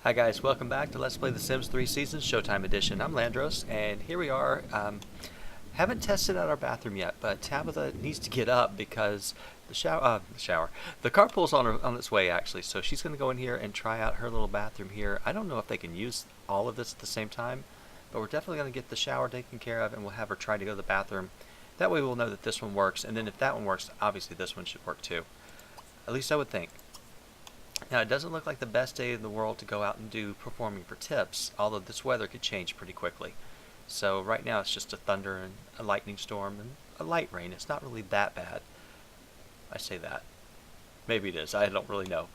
Hi guys, welcome back to Let's Play The Sims 3 Seasons Showtime Edition. I'm Landros, and here we are. Haven't tested out our bathroom yet, but Tabitha needs to get up because the carpool's on its way actually. So she's going to go in here and try out her little bathroom here. I don't know if they can use all of this at the same time, but we're definitely going to get the shower taken care of, and we'll have her try to go to the bathroom. That way we'll know that this one works, and then if that one works, obviously this one should work too. At least I would think. Now, it doesn't look like the best day in the world to go out and do performing for tips, although this weather could change pretty quickly. So right now it's just a thunder and a lightning storm and a light rain. It's not really that bad. I say that. Maybe it is. I don't really know.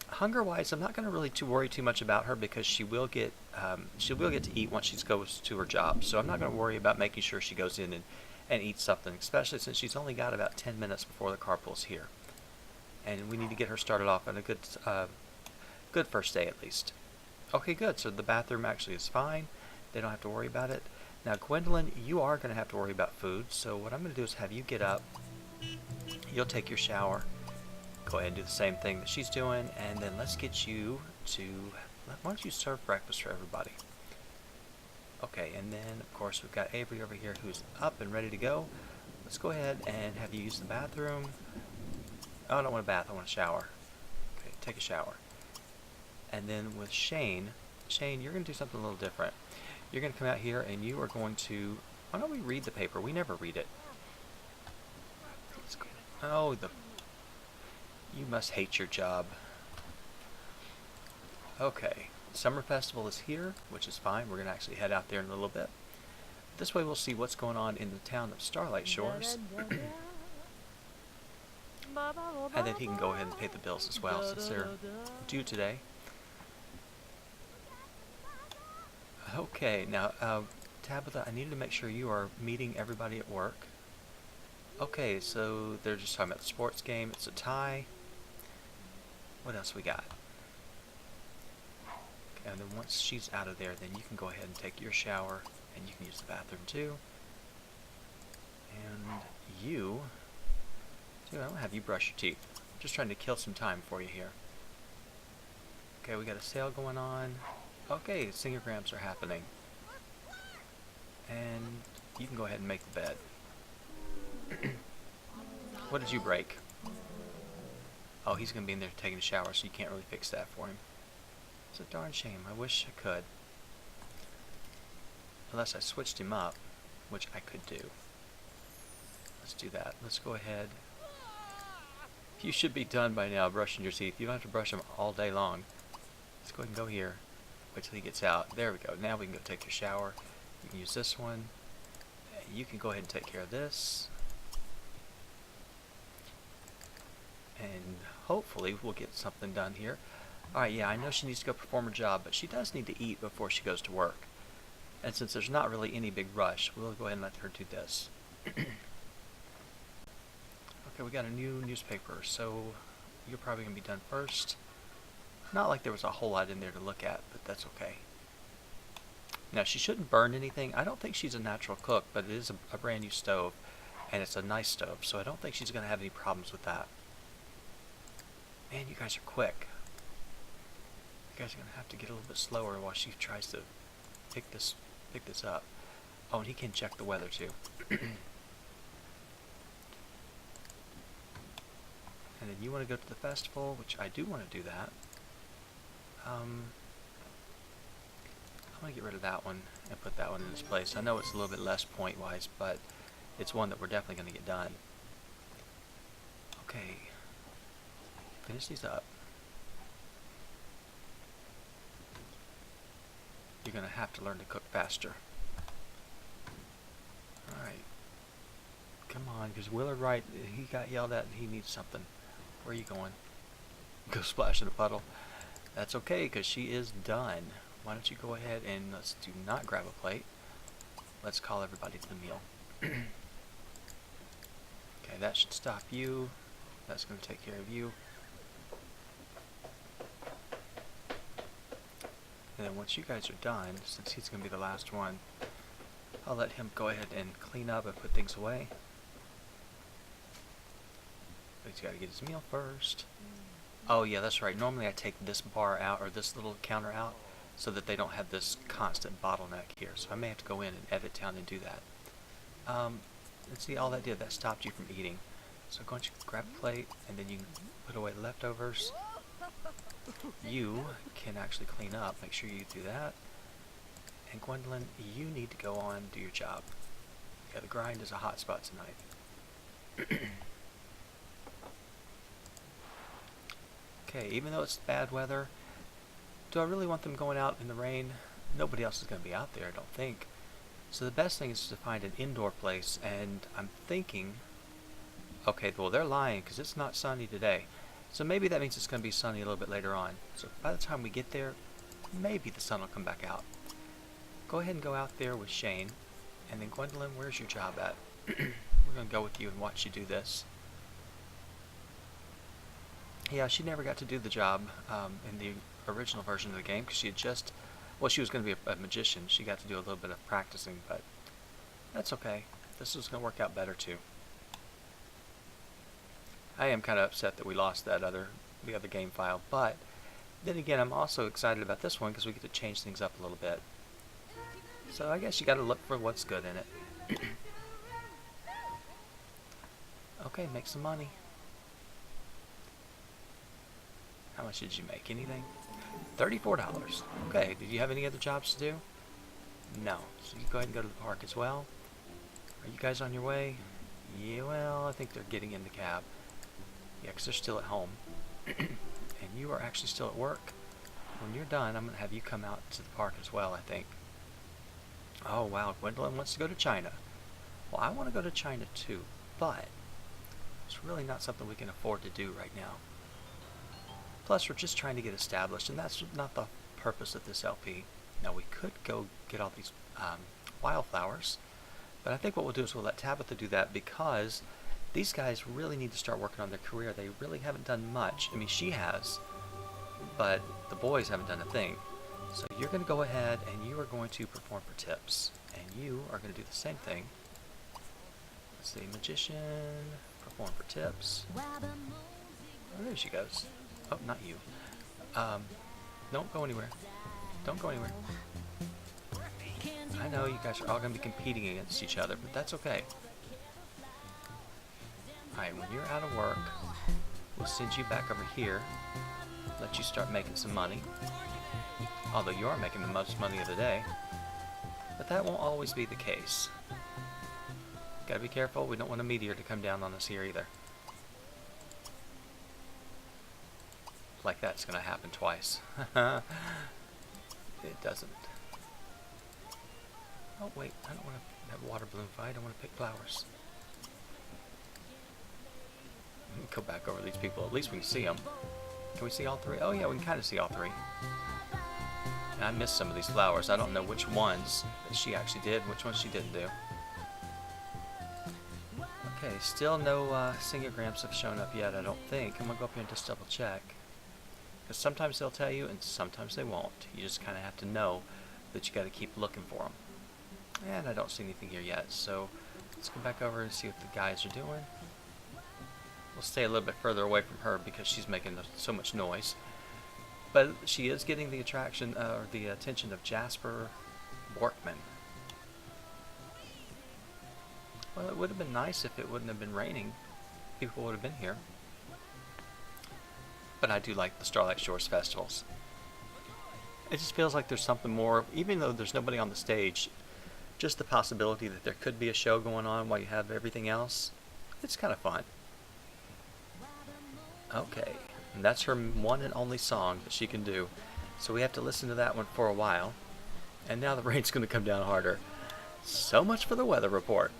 Hunger-wise, I'm not going to really worry too much about her because she will get to eat once she goes to her job. So I'm not going to worry about making sure she goes in and eats something, especially since she's only got about 10 minutes before the carpool's here. And we need to get her started off on a good first day at least. Okay, good. So the bathroom actually is fine. They don't have to worry about it. Now, Gwendolyn, you are going to have to worry about food. So what I'm going to do is have you get up. You'll take your shower. Go ahead and do the same thing that she's doing. And then let's get you to... Why don't you serve breakfast for everybody? Okay, and then, of course, we've got Avery over here who's up and ready to go. Let's go ahead and have you use the bathroom. Oh, I don't want a bath, I want a shower. Okay, take a shower. And then with Shane, you're going to do something a little different. You're going to come out here and you are going to... Why don't we read the paper? We never read it. Oh, you must hate your job. Okay, Summer Festival is here, which is fine. We're going to actually head out there in a little bit. This way we'll see what's going on in the town of Starlight Shores. And then he can go ahead and pay the bills as well since they're due today. Okay, now Tabitha, I needed to make sure you are meeting everybody at work. Okay, so they're just talking about the sports game. It's a tie. What else we got? Okay, and then once she's out of there, then you can go ahead and take your shower, and you can use the bathroom too. And you... I don't have you brush your teeth. I'm just trying to kill some time for you here. Okay, we got a sale going on. Okay, singograms are happening. And you can go ahead and make the bed. What did you break? Oh, he's going to be in there taking a shower, so you can't really fix that for him. It's a darn shame. I wish I could. Unless I switched him up, which I could do. Let's do that. Let's go ahead. You should be done by now brushing your teeth. You don't have to brush them all day long. Let's go ahead and go here. Wait till he gets out. There we go. Now we can go take your shower. You can use this one. You can go ahead and take care of this. And hopefully we'll get something done here. Alright, yeah, I know she needs to go perform her job, but she does need to eat before she goes to work. And since there's not really any big rush, we'll go ahead and let her do this. Okay, we got a new newspaper, so you're probably going to be done first. Not like there was a whole lot in there to look at, but that's okay. Now, she shouldn't burn anything. I don't think she's a natural cook, but it is a brand new stove, and it's a nice stove, so I don't think she's going to have any problems with that. Man, you guys are quick. You guys are going to have to get a little bit slower while she tries to pick this up. Oh, and he can check the weather, too. And then you want to go to the festival, which I do want to do that. I'm going to get rid of that one and put that one in its place. I know it's a little bit less point-wise, but it's one that we're definitely going to get done. Okay. Finish these up. You're going to have to learn to cook faster. Alright. Come on, because Willard Wright, he got yelled at and he needs something. Where are you going? Go splash in a puddle. That's okay, because she is done. Why don't you go ahead and let's do not grab a plate. Let's call everybody to the meal. Okay, that should stop you. That's going to take care of you. And then once you guys are done, since he's going to be the last one, I'll let him go ahead and clean up and put things away. But he's got to get his meal first. Oh yeah, that's right. Normally I take this bar out, or this little counter out, so that they don't have this constant bottleneck here. So I may have to go in and edit down and do that. And see, all that did, that stopped you from eating. So go and grab a plate, and then you can put away the leftovers. You can actually clean up. Make sure you do that. And Gwendolyn, you need to go on and do your job. Yeah, the grind is a hot spot tonight. Okay, even though it's bad weather, do I really want them going out in the rain? Nobody else is going to be out there, I don't think. So the best thing is to find an indoor place, and I'm thinking, okay, well they're lying because it's not sunny today. So maybe that means it's going to be sunny a little bit later on. So by the time we get there, maybe the sun will come back out. Go ahead and go out there with Shane. And then Gwendolyn, where's your job at? We're going to go with you and watch you do this. Yeah, she never got to do the job in the original version of the game because she had just, well, she was going to be a magician. She got to do a little bit of practicing, but that's okay. This is going to work out better too. I am kind of upset that we lost the other game file, but then again, I'm also excited about this one because we get to change things up a little bit. So I guess you got to look for what's good in it. Okay, make some money. How much did you make? Anything? $34. Okay, did you have any other jobs to do? No. So you go ahead and go to the park as well. Are you guys on your way? Yeah, well, I think they're getting in the cab. Yeah, because they're still at home. And you are actually still at work. When you're done, I'm going to have you come out to the park as well, I think. Oh, wow, Gwendolyn wants to go to China. Well, I want to go to China too, but it's really not something we can afford to do right now. Plus, we're just trying to get established, and that's not the purpose of this LP. Now, we could go get all these wildflowers, but I think what we'll do is we'll let Tabitha do that because these guys really need to start working on their career. They really haven't done much. I mean, she has, but the boys haven't done a thing. So you're going to go ahead and you are going to perform for tips, and you are going to do the same thing. Let's see, magician, perform for tips. Oh, there she goes. Oh, not you. Don't go anywhere. Don't go anywhere. I know you guys are all going to be competing against each other, but that's okay. Alright, when you're out of work, we'll send you back over here, let you start making some money. Although you are making the most money of the day. But that won't always be the case. Gotta be careful, we don't want a meteor to come down on us here either. Like that's gonna happen twice. It doesn't. Oh wait, I don't want to have a water balloon fight, I want to pick flowers. Go back over these people, at least we can see them. Can we see all three? Oh yeah, we can kind of see all three. And I missed some of these flowers. I don't know which ones that she actually did and which ones she didn't do. Okay, still no singograms have shown up yet, I don't think. I'm going to go up here and just double check. Because sometimes they'll tell you and sometimes they won't. You just kind of have to know that you got to keep looking for them. And I don't see anything here yet, so let's go back over and see what the guys are doing. We'll stay a little bit further away from her because she's making so much noise. But she is getting the attraction, or the attention of Jasper Borkman. Well, it would have been nice if it wouldn't have been raining. People would have been here. But I do like the Starlight Shores festivals. It just feels like there's something more, even though there's nobody on the stage, just the possibility that there could be a show going on while you have everything else, it's kind of fun. Okay, and that's her one and only song that she can do. So we have to listen to that one for a while. And now the rain's going to come down harder. So much for the weather report.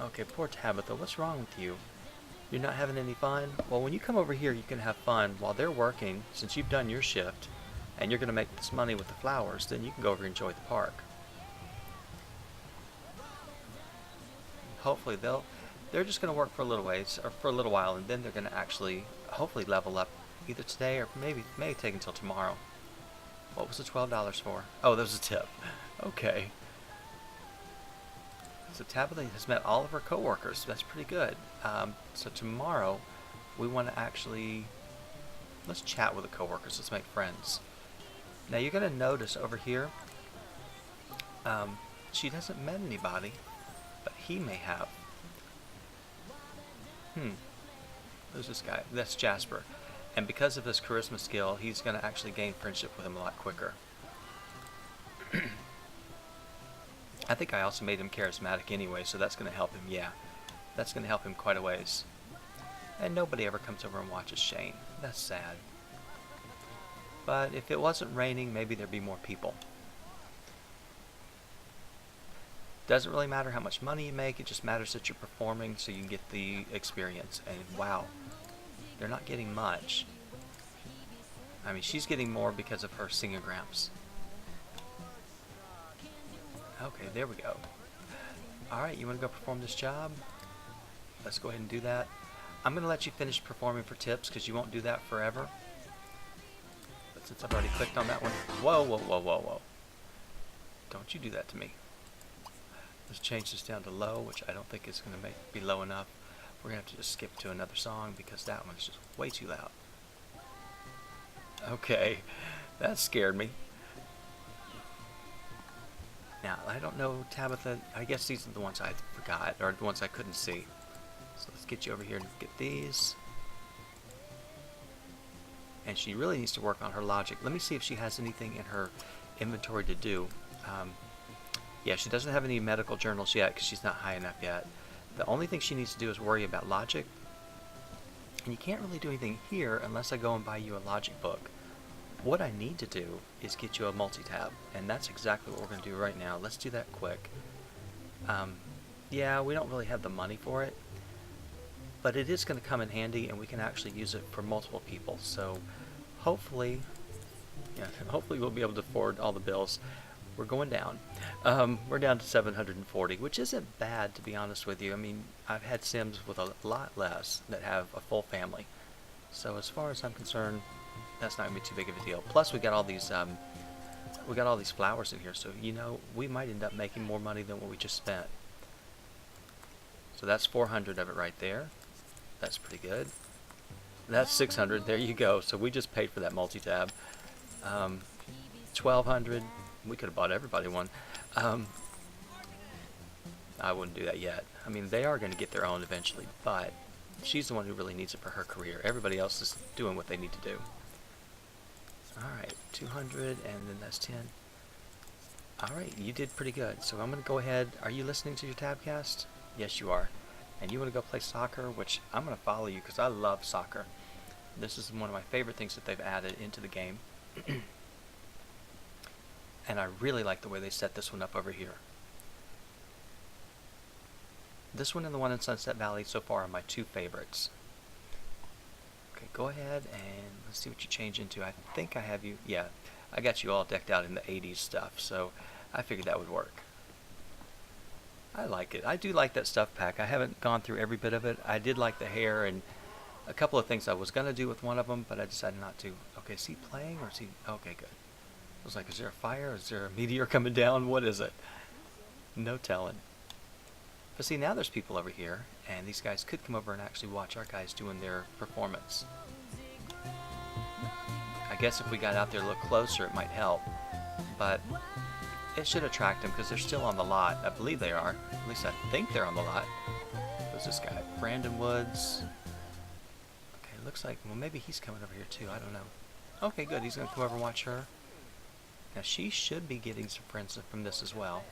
Okay, poor Tabitha, what's wrong with you? You're not having any fun? Well, when you come over here, you can have fun while they're working, since you've done your shift, and you're going to make this money with the flowers, then you can go over and enjoy the park. Hopefully they're just going to work for a little ways, or for a little while, and then they're going to actually, hopefully level up either today or maybe take until tomorrow. What was the $12 for? Oh, that was a tip. Okay. So Tabitha has met all of her coworkers. That's pretty good. So tomorrow, we want to actually Let's chat with the coworkers. Let's make friends. Now you're going to notice over here, she hasn't met anybody, but he may have. Who's this guy? That's Jasper. And because of his charisma skill, he's going to actually gain friendship with him a lot quicker. I think I also made him charismatic anyway, so that's going to help him, yeah. That's going to help him quite a ways. And nobody ever comes over and watches Shane. That's sad. But if it wasn't raining, maybe there'd be more people. Doesn't really matter how much money you make, it just matters that you're performing so you can get the experience. And wow, they're not getting much. I mean, she's getting more because of her singograms. Okay, there we go. Alright, you want to go perform this job? Let's go ahead and do that. I'm going to let you finish performing for tips because you won't do that forever. But since I've already clicked on that one... Whoa, whoa, whoa, whoa, whoa. Don't you do that to me. Let's change this down to low, which I don't think is going to be low enough. We're going to have to just skip to another song because that one's just way too loud. Okay, that scared me. Now, I don't know, Tabitha, I guess these are the ones I forgot, or the ones I couldn't see. So let's get you over here and get these. And she really needs to work on her logic. Let me see if she has anything in her inventory to do. Yeah, she doesn't have any medical journals yet because she's not high enough yet. The only thing she needs to do is worry about logic. And you can't really do anything here unless I go and buy you a logic book. What I need to do is get you a multi-tab, and that's exactly what we're going to do right now. Let's do that quick. Yeah, we don't really have the money for it, but it is going to come in handy, and we can actually use it for multiple people. So hopefully, yeah, hopefully we'll be able to afford all the bills. We're going down. We're down to 740, which isn't bad, to be honest with you. I mean, I've had Sims with a lot less that have a full family. So as far as I'm concerned, that's not gonna be too big of a deal. Plus, we got all these flowers in here, so you know we might end up making more money than what we just spent. So that's 400 of it right there. That's pretty good. That's 600. There you go. So we just paid for that multi-tab. 1,200. We could have bought everybody one. I wouldn't do that yet. I mean, they are going to get their own eventually, but she's the one who really needs it for her career. Everybody else is doing what they need to do. Alright, 200, and then that's 10. Alright, you did pretty good. So I'm going to go ahead. Are you listening to your Tabcast? Yes, you are. And you want to go play soccer, which I'm going to follow you because I love soccer. This is one of my favorite things that they've added into the game. And I really like the way they set this one up over here. This one and the one in Sunset Valley so far are my two favorites. Okay, go ahead and let's see what you change into. I think I have you, yeah, I got you all decked out in the 80s stuff, so I figured that would work. I like it. I do like that stuff pack. I haven't gone through every bit of it. I did like the hair and a couple of things I was going to do with one of them, but I decided not to. Okay, is he playing or is he, okay, good. I was like, is there a fire? Is there a meteor coming down? What is it? No telling. But see, now there's people over here, and these guys could come over and actually watch our guys doing their performance. I guess if we got out there a little closer, it might help. But it should attract them because they're still on the lot. I believe they are. At least I think they're on the lot. Who's this guy? Brandon Woods. Okay, looks like, well, maybe he's coming over here too. I don't know. Okay, good. He's going to come over and watch her. Now, she should be getting some friends from this as well.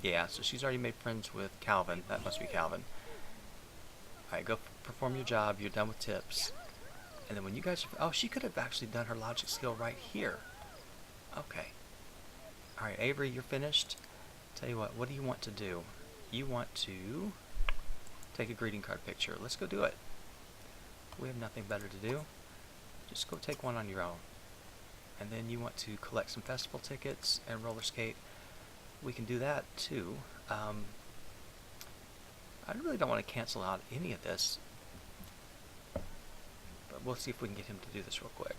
Yeah, so she's already made friends with Calvin. That must be Calvin. Alright, go perform your job. You're done with tips. And then when you guys... Oh, she could have actually done her logic skill right here. Okay. Alright, Avery, you're finished. Tell you what do you want to do? You want to take a greeting card picture. Let's go do it. We have nothing better to do. Just go take one on your own. And then you want to collect some festival tickets and roller skate. We can do that too. I really don't want to cancel out any of this, but we'll see if we can get him to do this real quick.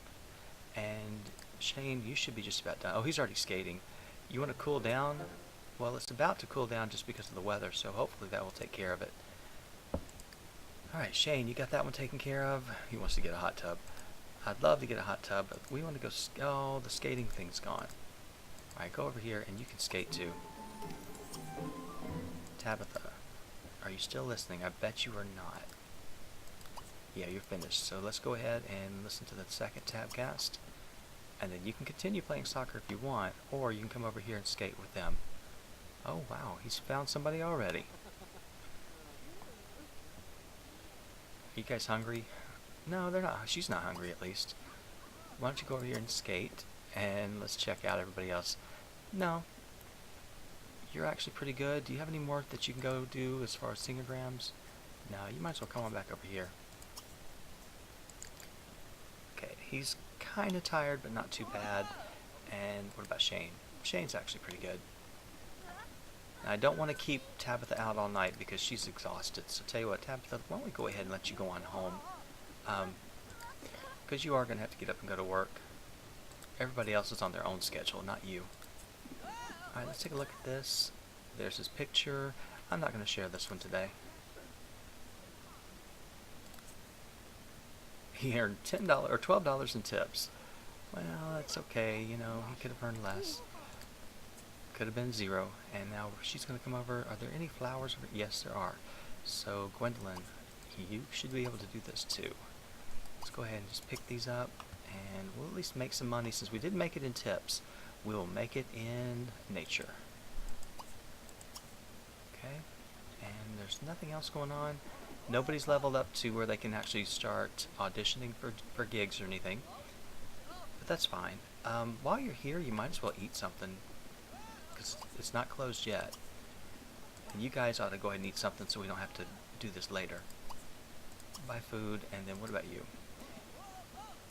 And Shane, you should be just about done. Oh, he's already skating. You want to cool down? Well, it's about to cool down just because of the weather, so hopefully that will take care of it. Alright, Shane, you got that one taken care of? He wants to get a hot tub. I'd love to get a hot tub, but we want to go. Oh, the skating thing's gone. Alright, go over here and you can skate too. Tabitha, are you still listening? I bet you are not. Yeah, you're finished. So let's go ahead and listen to the second tabcast. And then you can continue playing soccer if you want, or you can come over here and skate with them. Oh wow, he's found somebody already. Are you guys hungry? No, they're not. She's not hungry at least. Why don't you go over here and skate, and let's check out everybody else. No. You're actually pretty good. Do you have any more that you can go do as far as singograms? No, you might as well come on back over here. Okay, he's kind of tired, but not too bad. And what about Shane? Shane's actually pretty good. Now, I don't want to keep Tabitha out all night because she's exhausted. So tell you what, Tabitha, why don't we go ahead and let you go on home? Because you are going to have to get up and go to work. Everybody else is on their own schedule, not you. Alright, let's take a look at this. There's his picture. I'm not going to share this one today. He earned $10 or $12 in tips. Well, that's okay, you know, he could have earned less. Could have been 0. And now she's going to come over. Are there any flowers? Yes, there are. So, Gwendolyn, you should be able to do this too. Let's go ahead and just pick these up, and we'll at least make some money. Since we didn't make it in tips, we will make it in nature. Okay, and there's nothing else going on. Nobody's leveled up to where they can actually start auditioning for gigs or anything, but that's fine. While you're here, you might as well eat something, because it's not closed yet. And you guys ought to go ahead and eat something so we don't have to do this later. Buy food, and then what about you?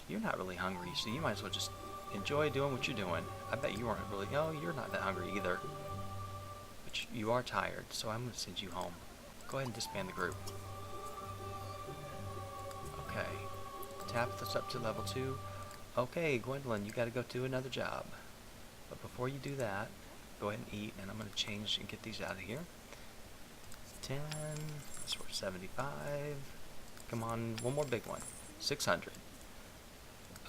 You're not really hungry, so you might as well just enjoy doing what you're doing. I bet you aren't really. No, you're not that hungry either. But you are tired, so I'm going to send you home. Go ahead and disband the group. Okay. Tabitha's up to level 2. Okay, Gwendolyn, you got to go do another job. But before you do that, go ahead and eat, and I'm going to change and get these out of here. 10. That's worth 75. Come on, one more big one. 600.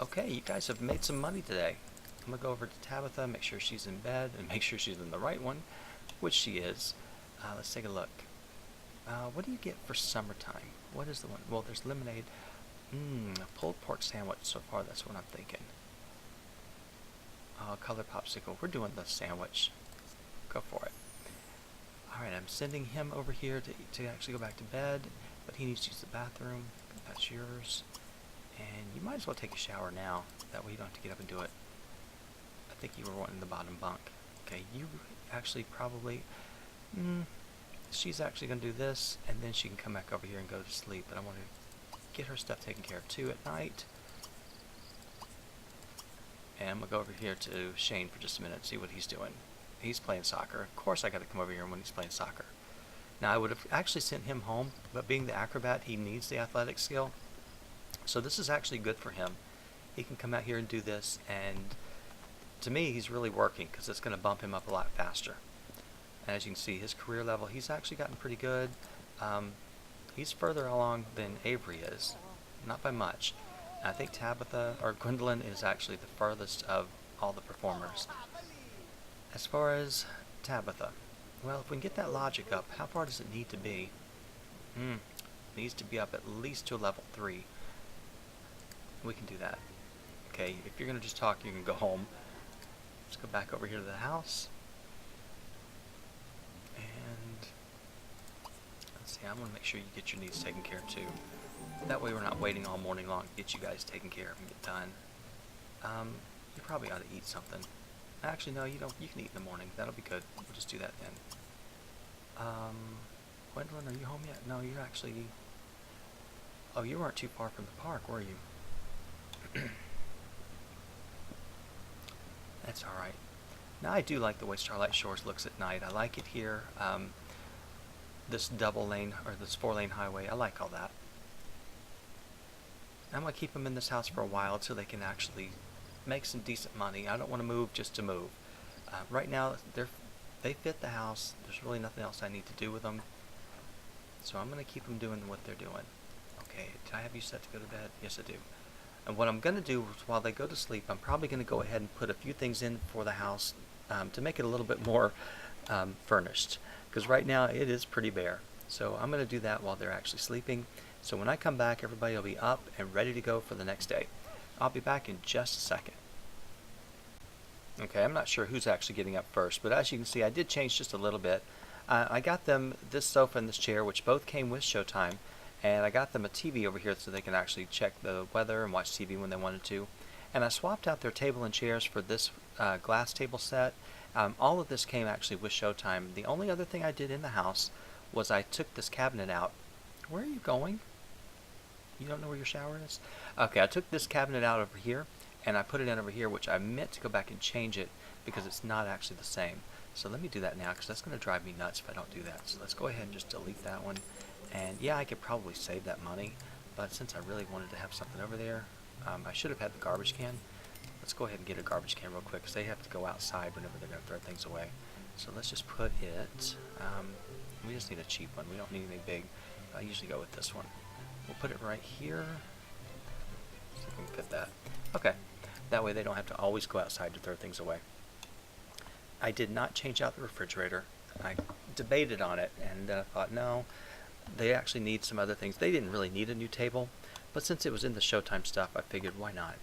Okay, you guys have made some money today. I'm going to go over to Tabitha, make sure she's in bed, and make sure she's in the right one, which she is. Let's take a look. What do you get for summertime? What is the one? Well, there's lemonade. A pulled pork sandwich so far, that's what I'm thinking. Color popsicle. We're doing the sandwich. Go for it. Alright, I'm sending him over here to actually go back to bed, but he needs to use the bathroom. That's yours. And you might as well take a shower now. That way you don't have to get up and do it. I think you were wanting the bottom bunk. Okay, you actually probably... she's actually going to do this, and then she can come back over here and go to sleep. But I want to get her stuff taken care of too at night. And I'm going to go over here to Shane for just a minute and see what he's doing. He's playing soccer. Of course I got to come over here when he's playing soccer. Now I would have actually sent him home, but being the acrobat, he needs the athletic skill. So this is actually good for him. He can come out here and do this, and to me he's really working because it's going to bump him up a lot faster. And as you can see, his career level, he's actually gotten pretty good. He's further along than Avery is, not by much. And I think Tabitha, or Gwendolyn, is actually the furthest of all the performers. As far as Tabitha, well, if we can get that logic up, how far does it need to be? It needs to be up at least to level 3. We can do that. Okay, if you're going to just talk, you can go home. Let's go back over here to the house. And let's see, I'm going to make sure you get your needs taken care of too. That way we're not waiting all morning long to get you guys taken care of and get done. You probably ought to eat something. Actually, no, you don't. You can eat in the morning. That'll be good. We'll just do that then. Gwendolyn, are you home yet? No, you're actually... Oh, you weren't too far from the park, were you? That's alright. Now, I do like the way Starlight Shores looks at night. I like it here. This double lane, or this 4-lane highway, I like all that. I'm going to keep them in this house for a while until they can actually make some decent money. I don't want to move just to move. Right now, they fit the house. There's really nothing else I need to do with them. So I'm going to keep them doing what they're doing. Okay, did I have you set to go to bed? Yes, I do. And what I'm going to do is while they go to sleep, I'm probably going to go ahead and put a few things in for the house to make it a little bit more furnished. Because right now it is pretty bare. So I'm going to do that while they're actually sleeping. So when I come back, everybody will be up and ready to go for the next day. I'll be back in just a second. Okay, I'm not sure who's actually getting up first, but as you can see, I did change just a little bit. I got them this sofa and this chair, which both came with Showtime, and I got them a TV over here so they can actually check the weather and watch TV when they wanted to. And I swapped out their table and chairs for this glass table set. All of this came actually with Showtime. The only other thing I did in the house was I took this cabinet out. Where are you going? You don't know where your shower is? Okay, I took this cabinet out over here, and I put it in over here, which I meant to go back and change it because it's not actually the same. So let me do that now, because that's going to drive me nuts if I don't do that. So let's go ahead and just delete that one. And yeah, I could probably save that money, but since I really wanted to have something over there, I should have had the garbage can. Let's go ahead and get a garbage can real quick, because they have to go outside whenever they're going to throw things away. So let's just put it, we just need a cheap one. We don't need anything big. I usually go with this one. We'll put it right here. See if we can fit that. Okay. That way they don't have to always go outside to throw things away. I did not change out the refrigerator. I debated on it and thought, no, they actually need some other things. They didn't really need a new table, but since it was in the Showtime stuff, I figured, why not?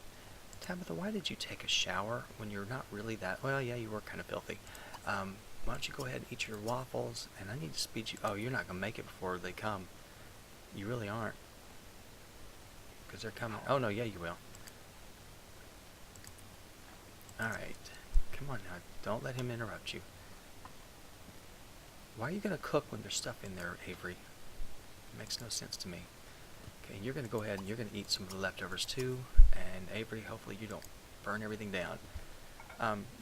Tabitha, why did you take a shower when you're not really that... Well, yeah, you were kind of filthy. Why don't you go ahead and eat your waffles, and I need to speed you... Oh, you're not going to make it before they come. You really aren't. Because they're coming... Oh, no, yeah, you will. Alright. Come on now. Don't let him interrupt you. Why are you going to cook when there's stuff in there, Avery? It makes no sense to me. Okay, you're going to go ahead and you're going to eat some of the leftovers too. And Avery, hopefully you don't burn everything down.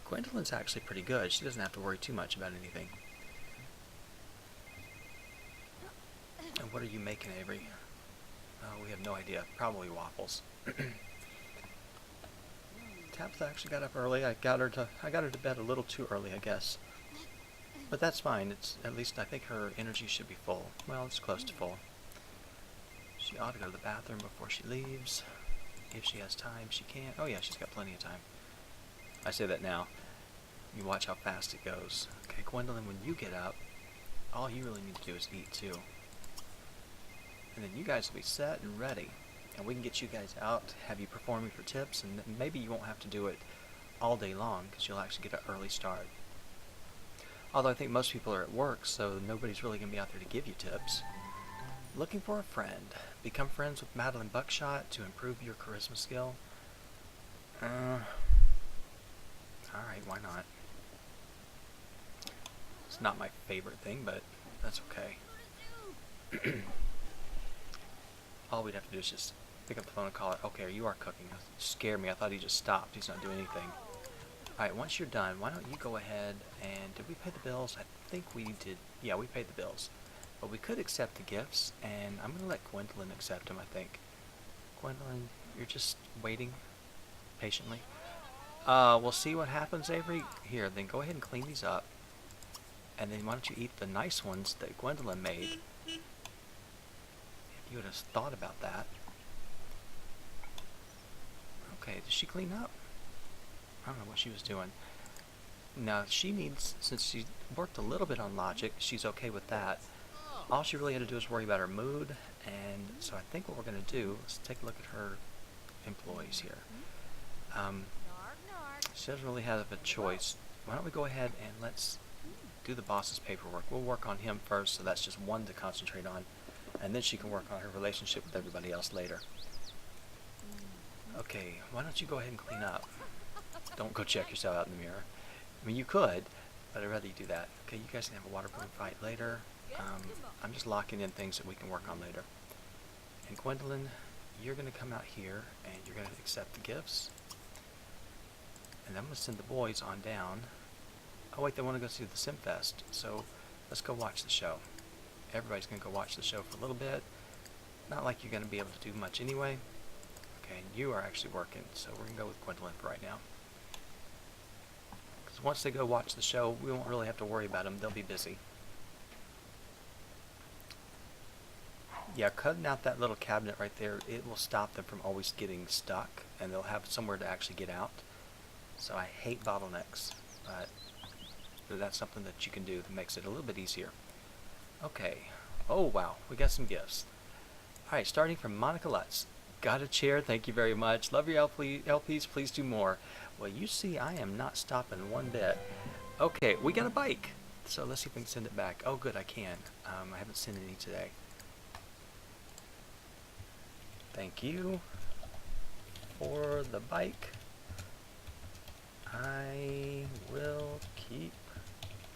Gwendolyn's actually pretty good. She doesn't have to worry too much about anything. And what are you making, Avery? Oh, we have no idea. Probably waffles. Tabitha actually got up early. I got her to bed a little too early, I guess. But that's fine. It's at least I think her energy should be full. Well, it's close to full. She ought to go to the bathroom before she leaves. If she has time, she can. Oh yeah, she's got plenty of time. I say that now. You watch how fast it goes. Okay, Gwendolyn, when you get up, all you really need to do is eat too. And then you guys will be set and ready. And we can get you guys out, have you performing for tips, and maybe you won't have to do it all day long because you'll actually get an early start. Although I think most people are at work, so nobody's really going to be out there to give you tips. Looking for a friend. Become friends with Madeline Buckshot to improve your charisma skill. Alright, why not? It's not my favorite thing, but that's okay. All we'd have to do is just pick up the phone and call it. Okay, you are cooking. It scared me. I thought he just stopped. He's not doing anything. Alright, once you're done, why don't you go ahead and... Did we pay the bills? I think we did. Yeah, we paid the bills. But we could accept the gifts, and I'm going to let Gwendolyn accept them, I think. Gwendolyn, you're just waiting patiently. We'll see what happens, Avery. Here, then go ahead and clean these up. And then why don't you eat the nice ones that Gwendolyn made. If you would have thought about that. Okay, did she clean up? I don't know what she was doing. Now, she needs, since she worked a little bit on logic, she's okay with that. All she really had to do is worry about her mood, and so I think what we're going to do is take a look at her employees here. She doesn't really have a choice. Why don't we go ahead and let's do the boss's paperwork. We'll work on him first, so that's just one to concentrate on, and then she can work on her relationship with everybody else later. Okay, why don't you go ahead and clean up? Don't go check yourself out in the mirror. I mean, you could, but I'd rather you do that. Okay, you guys can have a water balloon fight later. I'm just locking in things that we can work on later. And Gwendolyn, you're going to come out here and you're going to accept the gifts. And I'm going to send the boys on down. Oh wait, they want to go see the Simfest, so let's go watch the show. Everybody's going to go watch the show for a little bit. Not like you're going to be able to do much anyway. Okay, and you are actually working, so we're going to go with Gwendolyn for right now. Because once they go watch the show, we won't really have to worry about them. They'll be busy. Yeah, cutting out that little cabinet right there, it will stop them from always getting stuck, and they'll have somewhere to actually get out. So I hate bottlenecks, but that's something that you can do that makes it a little bit easier. Okay. Oh, wow. We got some gifts. All right, starting from Monica Lutz. Got a chair. Thank you very much. Love your LPs. Please do more. Well, you see, I am not stopping one bit. Okay, we got a bike. So let's see if we can send it back. Oh, good, I can. I haven't sent any today. Thank you for the bike. I will keep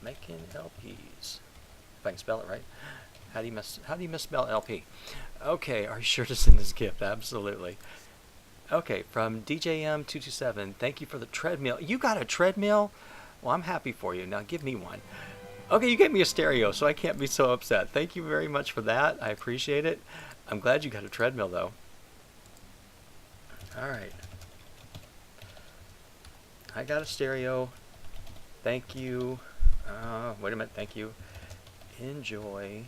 making LPs. If I can spell it right. How do you misspell LP? Okay, are you sure to send this gift? Absolutely. Okay, from DJM227. Thank you for the treadmill. You got a treadmill? Well, I'm happy for you. Now give me one. Okay, you gave me a stereo, so I can't be so upset. Thank you very much for that. I appreciate it. I'm glad you got a treadmill, though. All right. I got a stereo. Thank you. Wait a minute. Thank you. Enjoy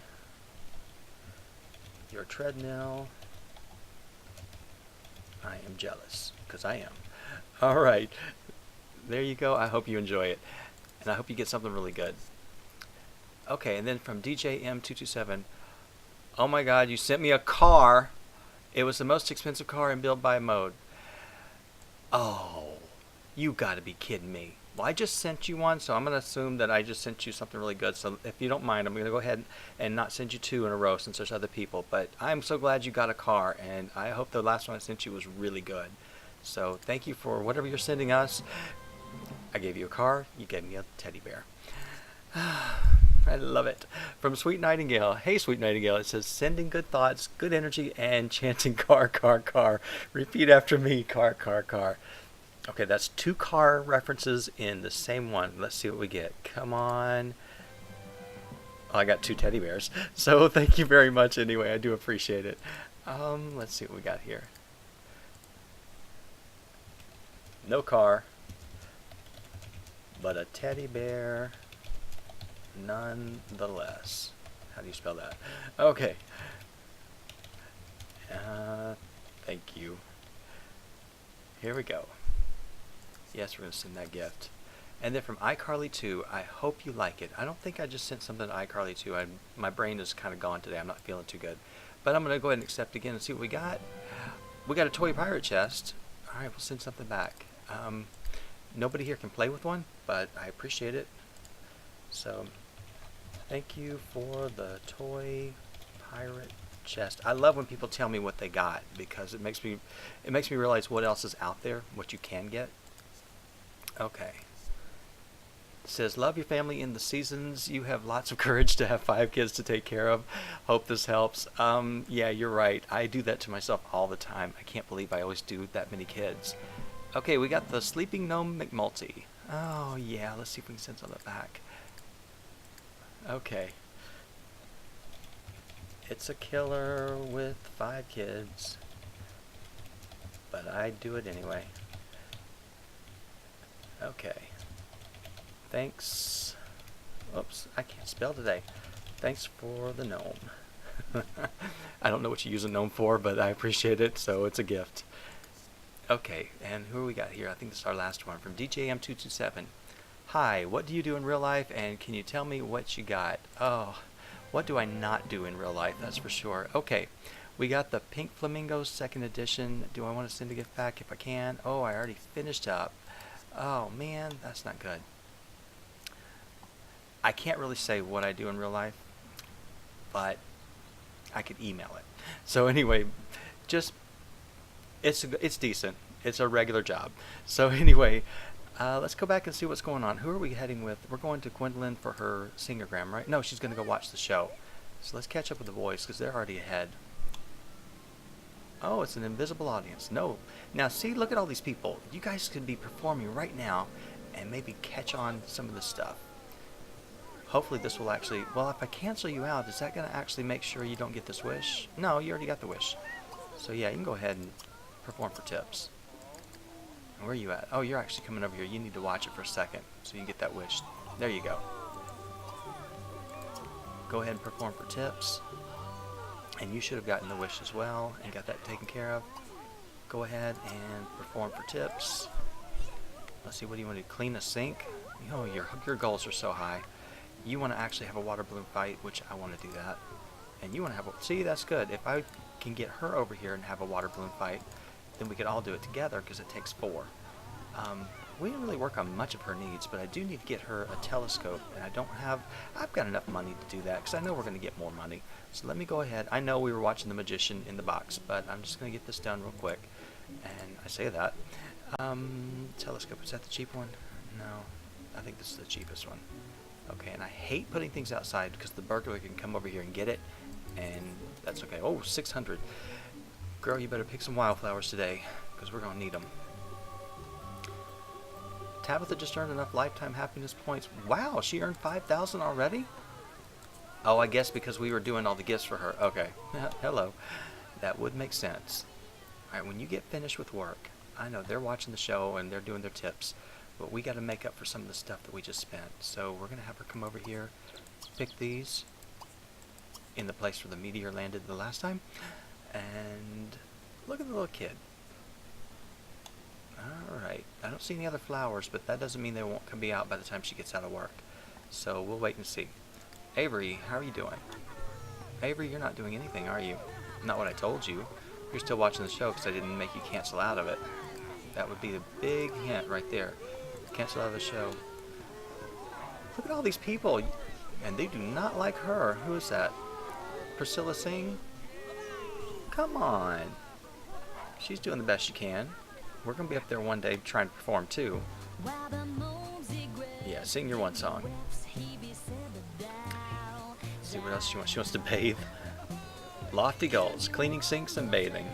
your treadmill. I am jealous, because I am. All right. There you go. I hope you enjoy it. And I hope you get something really good. Okay, and then from DJM227. Oh my God, you sent me a car. It was the most expensive car in build by mode. Oh, you gotta be kidding me. Well, I just sent you one, so I'm gonna assume that I just sent you something really good. So if you don't mind, I'm gonna go ahead and not send you two in a row since there's other people. But I'm so glad you got a car, and I hope the last one I sent you was really good. So thank you for whatever you're sending us. I gave you a car, you gave me a teddy bear. I love it. From Sweet Nightingale. Hey, Sweet Nightingale. It says, sending good thoughts, good energy, and chanting car, car, car. Repeat after me, car, car, car. Okay, that's two car references in the same one. Let's see what we get. Come on. Oh, I got two teddy bears. So thank you very much anyway. I do appreciate it. Let's see what we got here. No car, but a teddy bear nonetheless. How do you spell that? Okay. Thank you. Here we go. Yes, we're going to send that gift. And then from iCarly2, I hope you like it. I don't think I just sent something to iCarly2. My brain is kind of gone today. I'm not feeling too good. But I'm going to go ahead and accept again and see what we got. We got a toy pirate chest. All right, we'll send something back. Nobody here can play with one, but I appreciate it. So, thank you for the toy pirate chest. I love when people tell me what they got because it makes me realize what else is out there, what you can get. Okay. It says, love your family in the seasons. You have lots of courage to have 5 kids to take care of. Hope this helps. Yeah, you're right. I do that to myself all the time. I can't believe I always do that many kids. Okay, we got the Sleeping Gnome McMulti. Oh, yeah. Let's see if we can send something back. Okay. It's a killer with 5 kids. But I do it anyway. Okay. Thanks. Oops, I can't spell today. Thanks for the gnome. I don't know what you use a gnome for, but I appreciate it, so it's a gift. Okay, and who we got here? I think this is our last one from DJM227. Hi, what do you do in real life, and can you tell me what you got? Oh, what do I not do in real life? That's for sure. Okay, we got the Pink Flamingos 2nd edition. Do I want to send a gift back if I can? Oh, I already finished up. Oh, man, that's not good. I can't really say what I do in real life, but I could email it. So anyway, just it's decent. It's a regular job. So anyway, let's go back and see what's going on. Who are we heading with? We're going to Gwendolyn for her singogram, right? No, she's going to go watch the show. So let's catch up with the boys because they're already ahead. Oh, it's an invisible audience. No. Now, see, look at all these people. You guys could be performing right now and maybe catch on some of this stuff. Hopefully this will actually... Well, if I cancel you out, is that going to actually make sure you don't get this wish? No, you already got the wish. So, yeah, you can go ahead and perform for tips. Where are you at? Oh, you're actually coming over here. You need to watch it for a second so you can get that wish. There you go. Go ahead and perform for tips. And you should have gotten the wish as well and got that taken care of. Go ahead and perform for tips. Let's see, what do you want to do? Clean a sink? Oh, your goals are so high. You want to actually have a water balloon fight, which I want to do that. And you want to have a... See, that's good. If I can get her over here and have a water balloon fight, then we could all do it together because it takes 4. We didn't really work on much of her needs, but I do need to get her a telescope, and I've got enough money to do that because I know we're going to get more money. So let me go ahead. I know we were watching The Magician in the box, but I'm just going to get this done real quick. And I say that. Telescope, is that the cheap one? No, I think this is the cheapest one. Okay, and I hate putting things outside because the burglar can come over here and get it, and that's okay. Oh, 600. Girl, you better pick some wildflowers today because we're going to need them. Tabitha just earned enough lifetime happiness points. Wow, she earned 5,000 already? Oh, I guess because we were doing all the gifts for her. Okay, hello. That would make sense. Alright, when you get finished with work, I know they're watching the show and they're doing their tips, but we got to make up for some of the stuff that we just spent. So we're going to have her come over here, pick these in the place where the meteor landed the last time, and look at the little kid. Alright, I don't see any other flowers, but that doesn't mean they won't be out by the time she gets out of work. So we'll wait and see. Avery, how are you doing? Avery, you're not doing anything, are you? Not what I told you. You're still watching the show because I didn't make you cancel out of it. That would be the big hint right there. Cancel out of the show. Look at all these people, and they do not like her. Who is that? Priscilla Singh? Come on. She's doing the best she can. We're going to be up there one day trying to perform too. Yeah, sing your one song. Let's see what else she wants. She wants to bathe. Lofty goals. Cleaning sinks and bathing.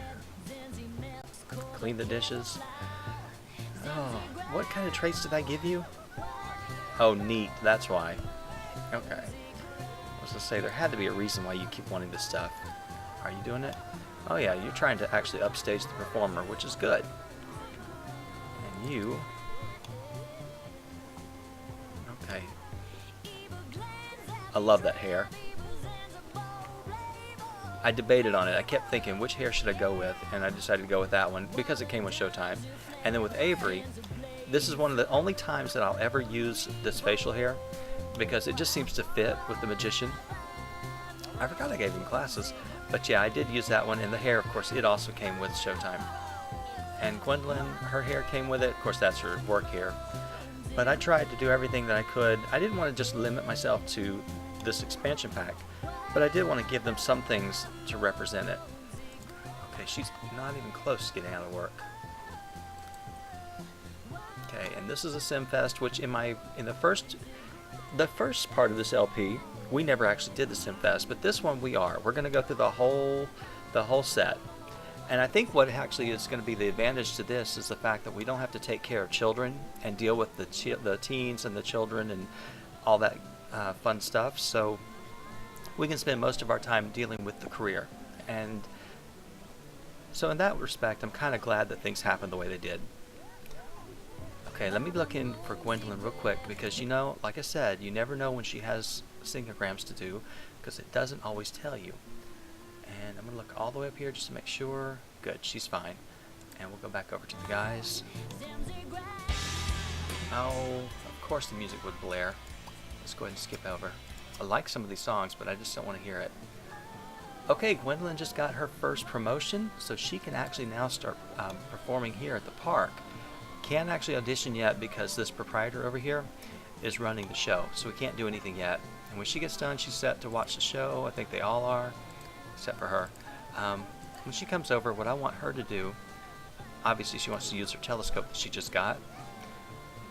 Clean the dishes. Oh, what kind of traits did I give you? Oh, neat. That's why. Okay. I was going to say, there had to be a reason why you keep wanting this stuff. Are you doing it? Oh yeah, you're trying to actually upstage the performer, which is good. And you... Okay. I love that hair. I debated on it. I kept thinking, which hair should I go with? And I decided to go with that one because it came with Showtime. And then with Avery, this is one of the only times that I'll ever use this facial hair because it just seems to fit with the Magician. I forgot I gave him glasses. But yeah, I did use that one. And the hair, of course, it also came with Showtime. And Gwendolyn, her hair came with it. Of course, that's her work hair. But I tried to do everything that I could. I didn't want to just limit myself to this expansion pack. But I did want to give them some things to represent it. Okay, she's not even close to getting out of work. Okay, and this is a SimFest, which in the first part of this LP, we never actually did the SimFest, but this one we are. We're going to go through the whole set. And I think what actually is going to be the advantage to this is the fact that we don't have to take care of children and deal with the teens and the children and all that fun stuff. So we can spend most of our time dealing with the career. And so in that respect, I'm kind of glad that things happened the way they did. Okay, let me look in for Gwendolyn real quick because, you know, like I said, you never know when she has synchrograms to do because it doesn't always tell you. And I'm going to look all the way up here just to make sure. Good, she's fine. And we'll go back over to the guys. Oh, of course the music would blare. Let's go ahead and skip over. I like some of these songs, but I just don't want to hear it. Okay, Gwendolyn just got her first promotion, so she can actually now start performing here at the park. Can't actually audition yet because this proprietor over here is running the show, so we can't do anything yet. And when she gets done, she's set to watch the show. I think they all are, except for her. When she comes over, what I want her to do, obviously she wants to use her telescope that she just got.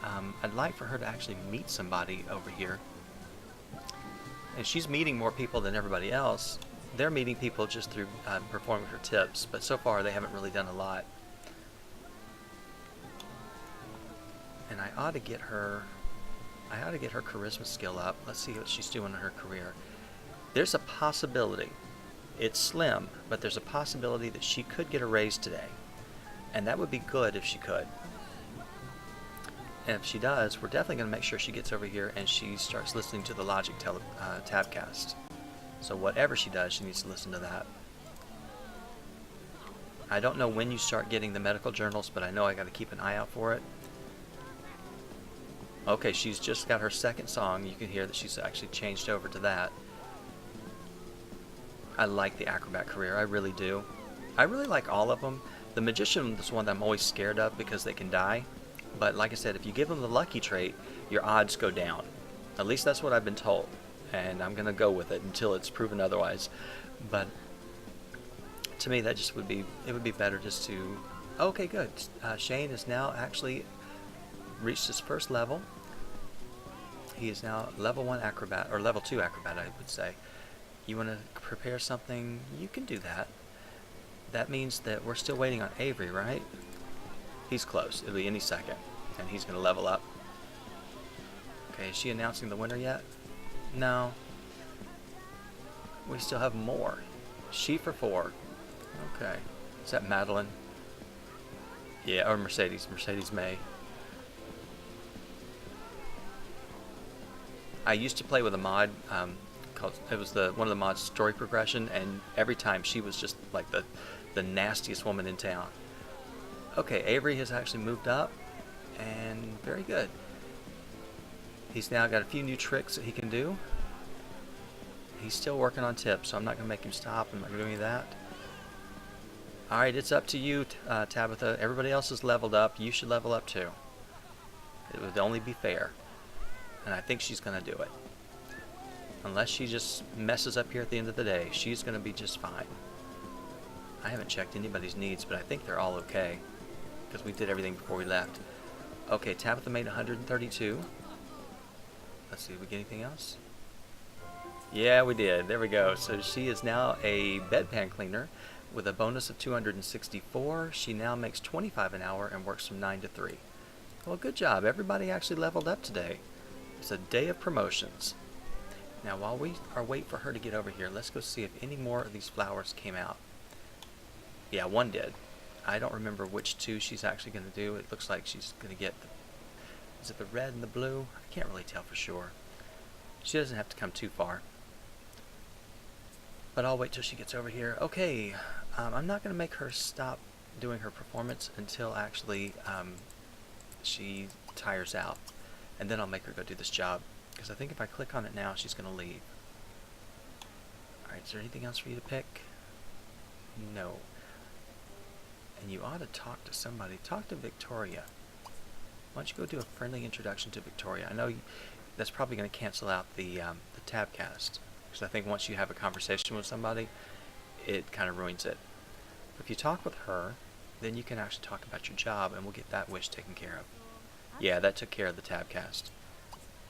I'd like for her to actually meet somebody over here. And she's meeting more people than everybody else. They're meeting people just through performing her tips, but so far they haven't really done a lot. And I ought to get her charisma skill up. Let's see what she's doing in her career. There's a possibility. It's slim, but there's a possibility that she could get a raise today. And that would be good if she could. And if she does, we're definitely going to make sure she gets over here and she starts listening to the Logic Tabcast. So whatever she does, she needs to listen to that. I don't know when you start getting the medical journals, but I know I got to keep an eye out for it. Okay, she's just got her second song. You can hear that she's actually changed over to that. I like the acrobat career, I really do. I really like all of them. The magician is one that I'm always scared of because they can die. But like I said, if you give them the lucky trait, your odds go down. At least that's what I've been told. And I'm going to go with it until it's proven otherwise. But to me, that just would be, it would be better just to... Okay, good. Shane has now actually reached his first level. He is now level 1 acrobat, or level 2 acrobat, I would say. You want to prepare something, you can do that. That means that we're still waiting on Avery, right? He's close. It'll be any second. And he's going to level up. Okay, is she announcing the winner yet? No. We still have more. She for 4. Okay. Is that Madeline? Yeah, or Mercedes. Mercedes May. I used to play with a mod called, it was one of the mod's story progression, and every time she was just like the nastiest woman in town. Okay, Avery has actually moved up, and very good. He's now got a few new tricks that he can do. He's still working on tips, so I'm not going to make him stop. I'm not going to do any of that. Alright, it's up to you, Tabitha. Everybody else has leveled up. You should level up too. It would only be fair. And I think she's going to do it. Unless she just messes up here at the end of the day, she's going to be just fine. I haven't checked anybody's needs, but I think they're all okay. Because we did everything before we left. Okay, Tabitha made 132. Let's see, did we get anything else? Yeah, we did. There we go. So she is now a bedpan cleaner with a bonus of 264. She now makes 25 an hour and works from 9 to 3. Well, good job. Everybody actually leveled up today. It's a day of promotions. Now, while we are waiting for her to get over here, let's go see if any more of these flowers came out. Yeah, one did. I don't remember which 2 she's actually going to do. It looks like she's going to get the... Is it the red and the blue? I can't really tell for sure. She doesn't have to come too far. But I'll wait till she gets over here. Okay, I'm not going to make her stop doing her performance until actually she tires out. And then I'll make her go do this job. Because I think if I click on it now, she's going to leave. Alright, is there anything else for you to pick? No. And you ought to talk to somebody. Talk to Victoria. Why don't you go do a friendly introduction to Victoria? I know that's probably going to cancel out the tabcast. Because I think once you have a conversation with somebody, it kind of ruins it. But if you talk with her, then you can actually talk about your job, and we'll get that wish taken care of. Yeah, that took care of the tabcast.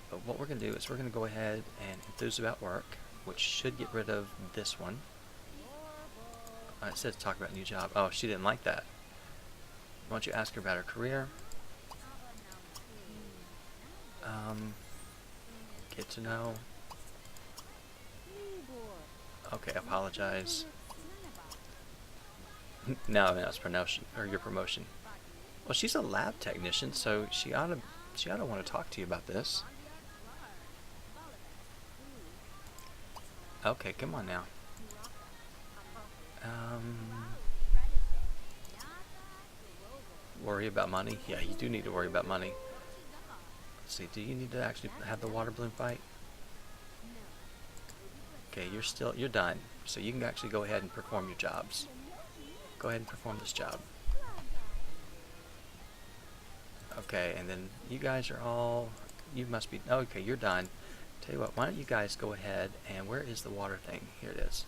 But what we're going to do is we're going to go ahead and enthuse about work, which should get rid of this one. It says talk about new job. Oh, she didn't like that. Why don't you ask her about her career? Get to know. Okay, apologize. No, that's promotion, or your promotion. Well, she's a lab technician, so she ought to want to talk to you about this. Okay, come on now. Worry about money? Yeah, you do need to worry about money. Let's see, do you need to actually have the water balloon fight? Okay, you're done. So you can actually go ahead and perform your jobs. Go ahead and perform this job. Okay, and then you guys are all, you must be, okay, you're done. Tell you what, why don't you guys go ahead and, where is the water thing? Here it is.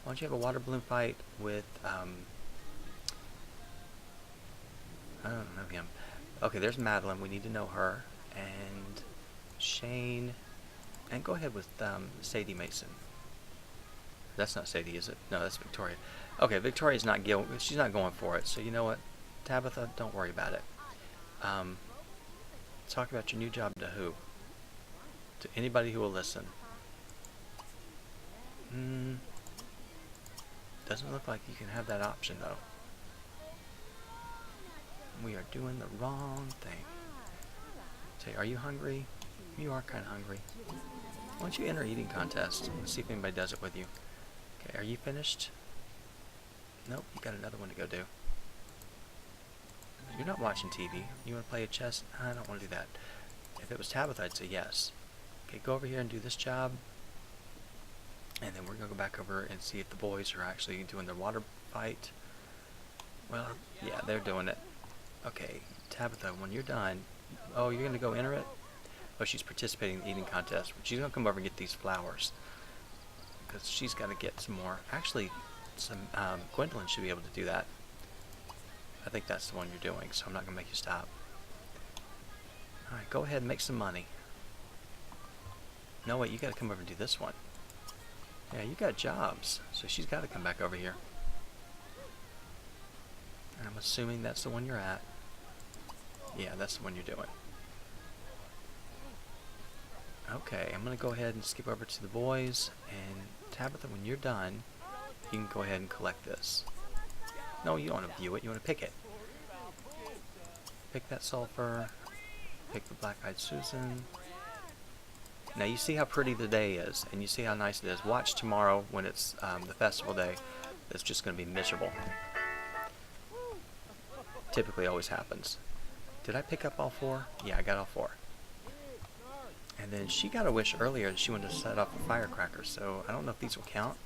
Why don't you have a water balloon fight with, I don't know him. Okay, there's Madeline, we need to know her. And Shane, and go ahead with Sadie Mason. That's not Sadie, is it? No, that's Victoria. Okay, Victoria's not she's not going for it. So you know what, Tabitha, don't worry about it. Talk about your new job to who? To anybody who will listen. Doesn't look like you can have that option though. We are doing the wrong thing. Say, are you hungry? You are kind of hungry. Why don't you enter eating contest and see if anybody does it with you? Okay, are you finished? Nope, you got another one to go do. You're not watching TV. You want to play a chess? I don't want to do that. If it was Tabitha, I'd say yes. Okay, go over here and do this job. And then we're going to go back over and see if the boys are actually doing their water fight. Well, yeah, they're doing it. Okay, Tabitha, when you're done... Oh, you're going to go enter it? Oh, she's participating in the eating contest. She's going to come over and get these flowers. Because she's got to get some more. Actually, Gwendolyn should be able to do that. I think that's the one you're doing, so I'm not going to make you stop. Alright, go ahead and make some money. No, wait, you got to come over and do this one. Yeah, you got jobs, so she's got to come back over here. And I'm assuming that's the one you're at. Yeah, that's the one you're doing. Okay, I'm going to go ahead and skip over to the boys, and Tabitha, when you're done, you can go ahead and collect this. No, you don't want to view it, you want to pick it. Pick that sulfur, pick the black-eyed Susan. Now you see how pretty the day is, and you see how nice it is. Watch tomorrow when it's the festival day. It's just going to be miserable. Typically always happens. Did I pick up all 4? Yeah, I got all 4. And then she got a wish earlier that she wanted to set off a firecracker, so I don't know if these will count.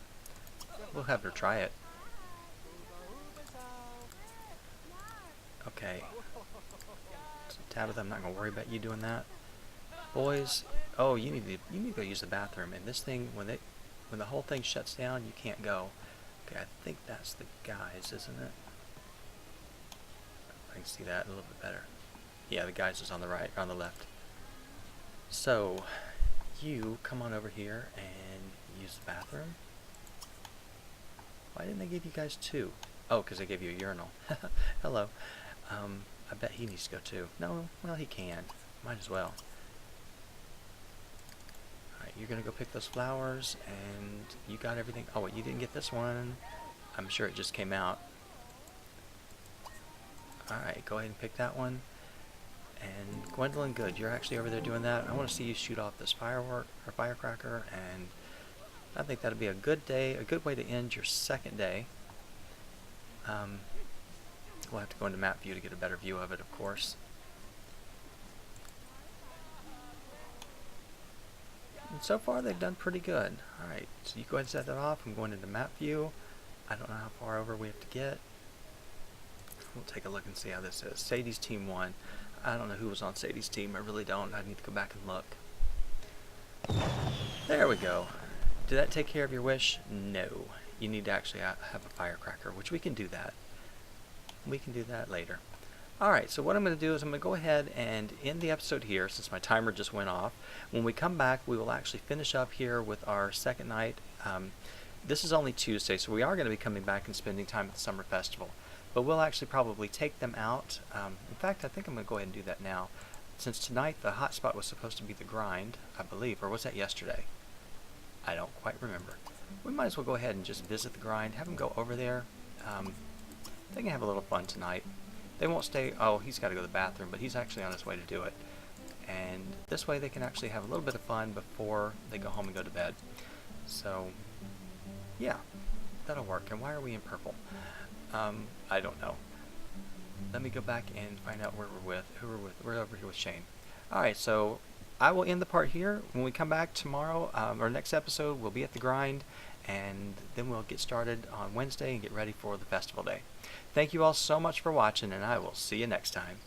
We'll have her try it. Okay. So Tabitha, I'm not going to worry about you doing that. Boys, oh, you need to go use the bathroom. And this thing, when the whole thing shuts down, you can't go. Okay, I think that's the guys, isn't it? I can see that a little bit better. Yeah, the guys is on the right, on the left. So, you come on over here and use the bathroom. Why didn't they give you guys 2? Oh, because they gave you a urinal. Hello. I bet he needs to go too. No, well, he can. Might as well. Alright, you're going to go pick those flowers, and you got everything. Oh, wait, you didn't get this one. I'm sure it just came out. Alright, go ahead and pick that one. And Gwendolyn, good. You're actually over there doing that. I want to see you shoot off this firework or firecracker, and I think that'll be a good day, a good way to end your second day. We'll have to go into map view to get a better view of it, of course. And so far they've done pretty good. Alright, so you go ahead and set that off. I'm going into map view. I don't know how far over we have to get. We'll take a look and see how this is. Sadie's team won. I don't know who was on Sadie's team. I really don't. I need to go back and look. There we go. Did that take care of your wish? No. You need to actually have a firecracker, which we can do that. We can do that later. Alright, so what I'm going to do is I'm going to go ahead and end the episode here since my timer just went off. When we come back, we will actually finish up here with our second night. This is only Tuesday, so we are going to be coming back and spending time at the Summer Festival. But we'll actually probably take them out. In fact, I think I'm going to go ahead and do that now. Since tonight the hot spot was supposed to be the grind, I believe, or was that yesterday? I don't quite remember. We might as well go ahead and just visit the grind, have them go over there. They can have a little fun tonight. They won't stay. Oh, he's got to go to the bathroom, but he's actually on his way to do it. And this way they can actually have a little bit of fun before they go home and go to bed. So, yeah, that'll work. And why are we in purple? I don't know. Let me go back and find out where we're with. Who we're with. We're over here with Shane. Alright, so I will end the part here. When we come back tomorrow, or next episode, we'll be at the grind, and then we'll get started on Wednesday and get ready for the festival day. Thank you all so much for watching, and I will see you next time.